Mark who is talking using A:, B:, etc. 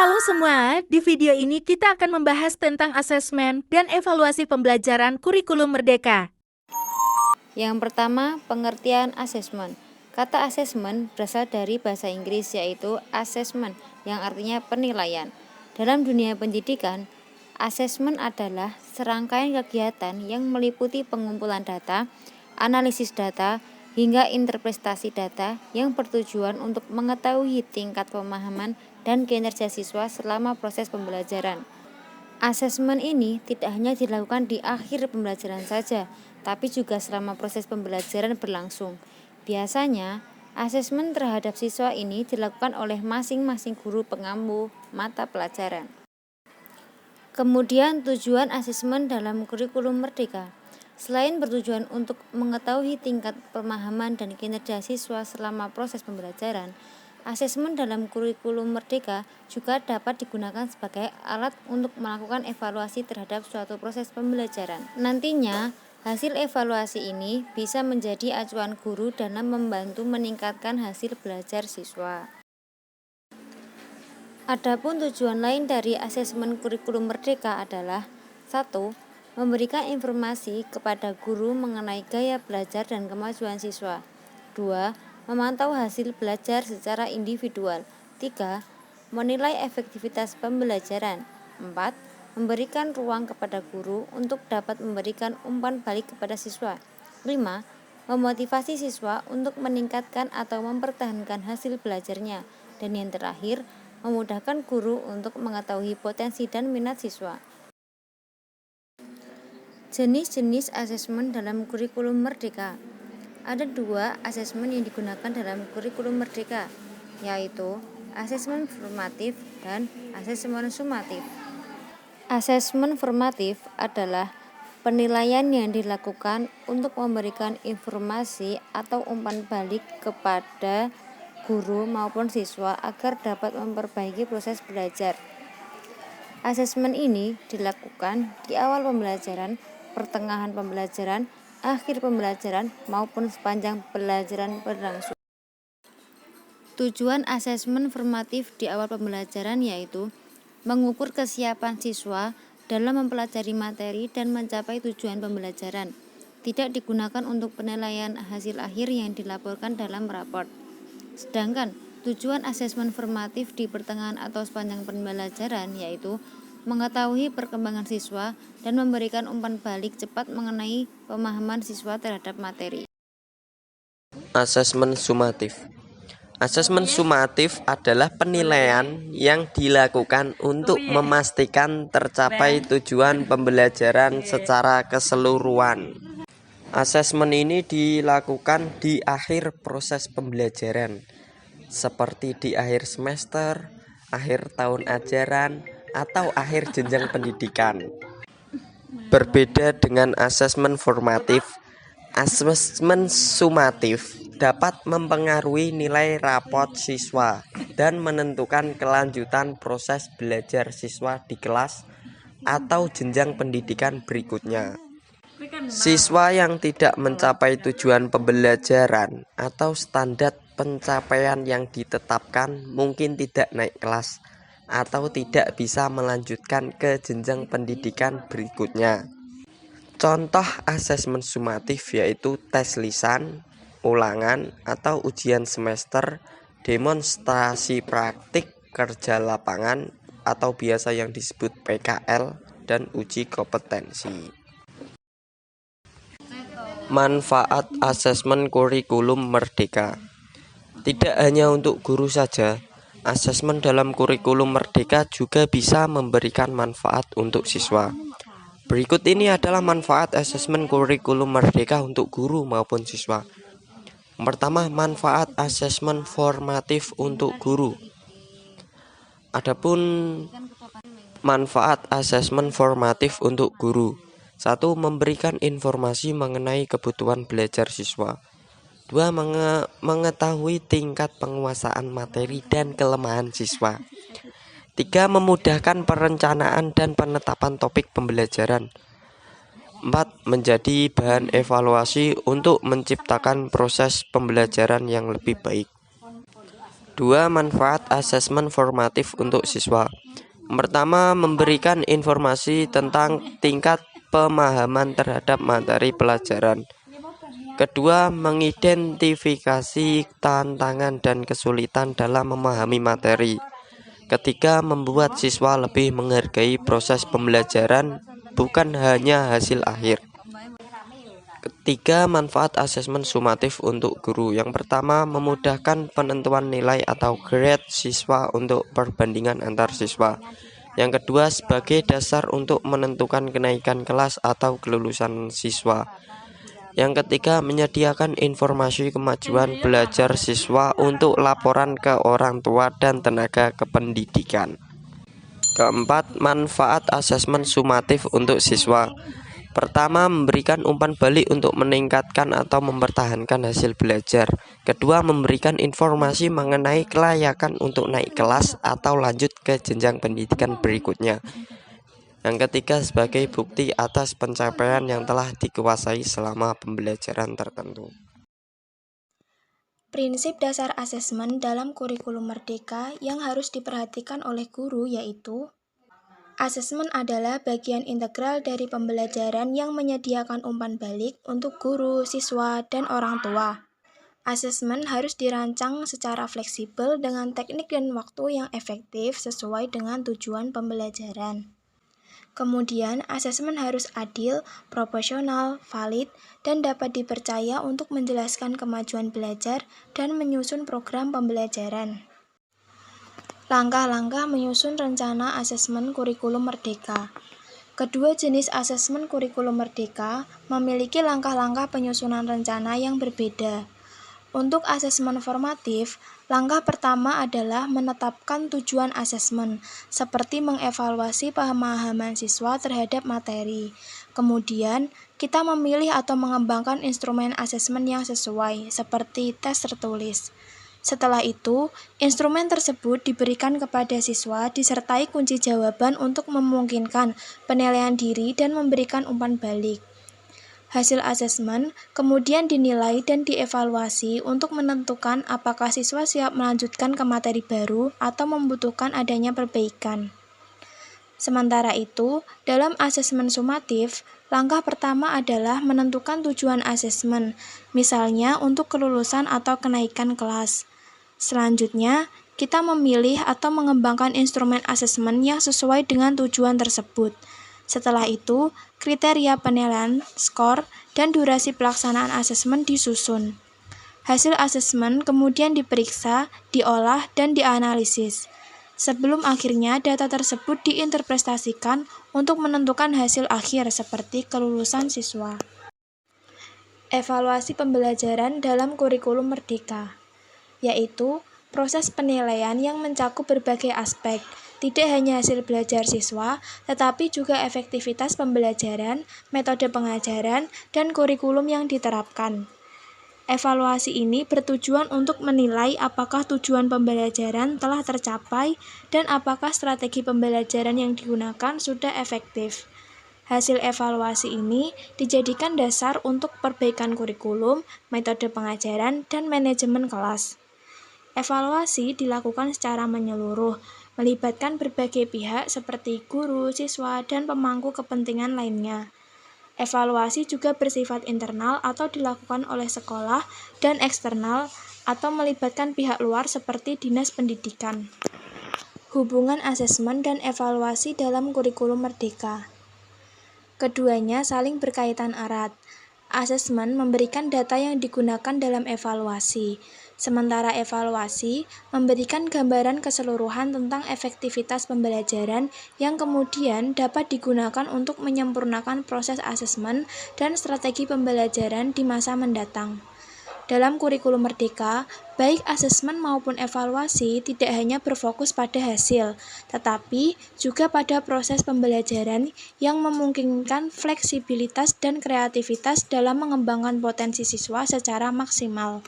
A: Halo semua, di video ini kita akan membahas tentang asesmen dan evaluasi pembelajaran kurikulum merdeka.
B: Yang pertama, pengertian asesmen. Kata asesmen berasal dari bahasa Inggris yaitu assessment yang artinya penilaian. Dalam dunia pendidikan, asesmen adalah serangkaian kegiatan yang meliputi pengumpulan data, analisis data, hingga interpretasi data yang bertujuan untuk mengetahui tingkat pemahaman dan kinerja siswa selama proses pembelajaran. Asesmen ini tidak hanya dilakukan di akhir pembelajaran saja, tapi juga selama proses pembelajaran berlangsung. Biasanya, asesmen terhadap siswa ini dilakukan oleh masing-masing guru pengampu mata pelajaran. Kemudian tujuan asesmen dalam kurikulum merdeka. Selain bertujuan untuk mengetahui tingkat pemahaman dan kinerja siswa selama proses pembelajaran, asesmen dalam kurikulum merdeka juga dapat digunakan sebagai alat untuk melakukan evaluasi terhadap suatu proses pembelajaran. Nantinya, hasil evaluasi ini bisa menjadi acuan guru dalam membantu meningkatkan hasil belajar siswa. Adapun tujuan lain dari asesmen kurikulum merdeka adalah 1. Memberikan informasi kepada guru mengenai gaya belajar dan kemajuan siswa. 2. Memantau hasil belajar secara individual. 3. Menilai efektivitas pembelajaran. 4. Memberikan ruang kepada guru untuk dapat memberikan umpan balik kepada siswa. 5. Memotivasi siswa untuk meningkatkan atau mempertahankan hasil belajarnya. Dan yang terakhir, memudahkan guru untuk mengetahui potensi dan minat siswa. Jenis-jenis asesmen dalam kurikulum merdeka. Ada 2 asesmen yang digunakan dalam kurikulum merdeka, yaitu asesmen formatif dan asesmen sumatif. Asesmen formatif adalah penilaian yang dilakukan untuk memberikan informasi atau umpan balik kepada guru maupun siswa agar dapat memperbaiki proses belajar. Asesmen ini dilakukan di awal pembelajaran, pertengahan pembelajaran, akhir pembelajaran, maupun sepanjang pembelajaran berlangsung. Tujuan asesmen formatif di awal pembelajaran yaitu mengukur kesiapan siswa dalam mempelajari materi dan mencapai tujuan pembelajaran. Tidak digunakan untuk penilaian hasil akhir yang dilaporkan dalam raport. Sedangkan tujuan asesmen formatif di pertengahan atau sepanjang pembelajaran yaitu mengetahui perkembangan siswa dan memberikan umpan balik cepat mengenai pemahaman siswa terhadap materi.
C: Asesmen sumatif. Asesmen sumatif adalah penilaian yang dilakukan untuk memastikan tercapai tujuan pembelajaran secara keseluruhan. Asesmen ini dilakukan di akhir proses pembelajaran, seperti di akhir semester, akhir tahun ajaran, atau akhir jenjang pendidikan. Berbeda dengan asesmen formatif, asesmen sumatif dapat mempengaruhi nilai rapot siswa dan menentukan kelanjutan proses belajar siswa di kelas atau jenjang pendidikan berikutnya. Siswa yang tidak mencapai tujuan pembelajaran atau standar pencapaian yang ditetapkan mungkin tidak naik kelas atau tidak bisa melanjutkan ke jenjang pendidikan berikutnya. Contoh asesmen sumatif yaitu tes lisan, ulangan atau ujian semester, demonstrasi praktik, kerja lapangan atau biasa yang disebut PKL, dan uji kompetensi. Manfaat asesmen kurikulum merdeka. Tidak hanya untuk guru saja, asesmen dalam kurikulum merdeka juga bisa memberikan manfaat untuk siswa. Berikut ini adalah manfaat asesmen kurikulum merdeka untuk guru maupun siswa. Pertama, manfaat asesmen formatif untuk guru. Adapun manfaat asesmen formatif untuk guru. 1. Memberikan informasi mengenai kebutuhan belajar siswa. 2. Mengetahui tingkat penguasaan materi dan kelemahan siswa. 3. Memudahkan perencanaan dan penetapan topik pembelajaran. 4. Menjadi bahan evaluasi untuk menciptakan proses pembelajaran yang lebih baik. 2. Manfaat asesmen formatif untuk siswa. Pertama, memberikan informasi tentang tingkat pemahaman terhadap materi pelajaran. Kedua, mengidentifikasi tantangan dan kesulitan dalam memahami materi. Ketiga, membuat siswa lebih menghargai proses pembelajaran, bukan hanya hasil akhir. Ketiga, manfaat asesmen sumatif untuk guru. Yang pertama, memudahkan penentuan nilai atau grade siswa untuk perbandingan antar siswa. Yang kedua, sebagai dasar untuk menentukan kenaikan kelas atau kelulusan siswa. Yang ketiga, menyediakan informasi kemajuan belajar siswa untuk laporan ke orang tua dan tenaga kependidikan. Keempat, manfaat asesmen sumatif untuk siswa. Pertama, memberikan umpan balik untuk meningkatkan atau mempertahankan hasil belajar. Kedua, memberikan informasi mengenai kelayakan untuk naik kelas atau lanjut ke jenjang pendidikan berikutnya. Yang ketiga, sebagai bukti atas pencapaian yang telah dikuasai selama pembelajaran tertentu.
D: Prinsip dasar asesmen dalam kurikulum merdeka yang harus diperhatikan oleh guru yaitu: asesmen adalah bagian integral dari pembelajaran yang menyediakan umpan balik untuk guru, siswa, dan orang tua. Asesmen harus dirancang secara fleksibel dengan teknik dan waktu yang efektif sesuai dengan tujuan pembelajaran. Kemudian, asesmen harus adil, proporsional, valid, dan dapat dipercaya untuk menjelaskan kemajuan belajar dan menyusun program pembelajaran. Langkah-langkah menyusun rencana asesmen kurikulum merdeka. Kedua jenis asesmen kurikulum merdeka memiliki langkah-langkah penyusunan rencana yang berbeda. Untuk asesmen formatif, langkah pertama adalah menetapkan tujuan asesmen, seperti mengevaluasi pemahaman siswa terhadap materi. Kemudian, kita memilih atau mengembangkan instrumen asesmen yang sesuai, seperti tes tertulis. Setelah itu, instrumen tersebut diberikan kepada siswa disertai kunci jawaban untuk memungkinkan penilaian diri dan memberikan umpan balik. Hasil asesmen kemudian dinilai dan dievaluasi untuk menentukan apakah siswa siap melanjutkan ke materi baru atau membutuhkan adanya perbaikan. Sementara itu, dalam asesmen sumatif, langkah pertama adalah menentukan tujuan asesmen, misalnya untuk kelulusan atau kenaikan kelas. Selanjutnya, kita memilih atau mengembangkan instrumen asesmen yang sesuai dengan tujuan tersebut. Setelah itu, kriteria penilaian, skor, dan durasi pelaksanaan asesmen disusun. Hasil asesmen kemudian diperiksa, diolah, dan dianalisis. Sebelum akhirnya data tersebut diinterpretasikan untuk menentukan hasil akhir seperti kelulusan siswa. Evaluasi pembelajaran dalam kurikulum merdeka, yaitu proses penilaian yang mencakup berbagai aspek, tidak hanya hasil belajar siswa, tetapi juga efektivitas pembelajaran, metode pengajaran, dan kurikulum yang diterapkan. Evaluasi ini bertujuan untuk menilai apakah tujuan pembelajaran telah tercapai dan apakah strategi pembelajaran yang digunakan sudah efektif. Hasil evaluasi ini dijadikan dasar untuk perbaikan kurikulum, metode pengajaran, dan manajemen kelas. Evaluasi dilakukan secara menyeluruh, melibatkan berbagai pihak seperti guru, siswa, dan pemangku kepentingan lainnya. Evaluasi juga bersifat internal atau dilakukan oleh sekolah dan eksternal atau melibatkan pihak luar seperti dinas pendidikan. Hubungan asesmen dan evaluasi dalam kurikulum merdeka. Keduanya saling berkaitan erat. Asesmen memberikan data yang digunakan dalam evaluasi, sementara evaluasi memberikan gambaran keseluruhan tentang efektivitas pembelajaran yang kemudian dapat digunakan untuk menyempurnakan proses asesmen dan strategi pembelajaran di masa mendatang. Dalam kurikulum merdeka, baik asesmen maupun evaluasi tidak hanya berfokus pada hasil, tetapi juga pada proses pembelajaran yang memungkinkan fleksibilitas dan kreativitas dalam mengembangkan potensi siswa secara maksimal.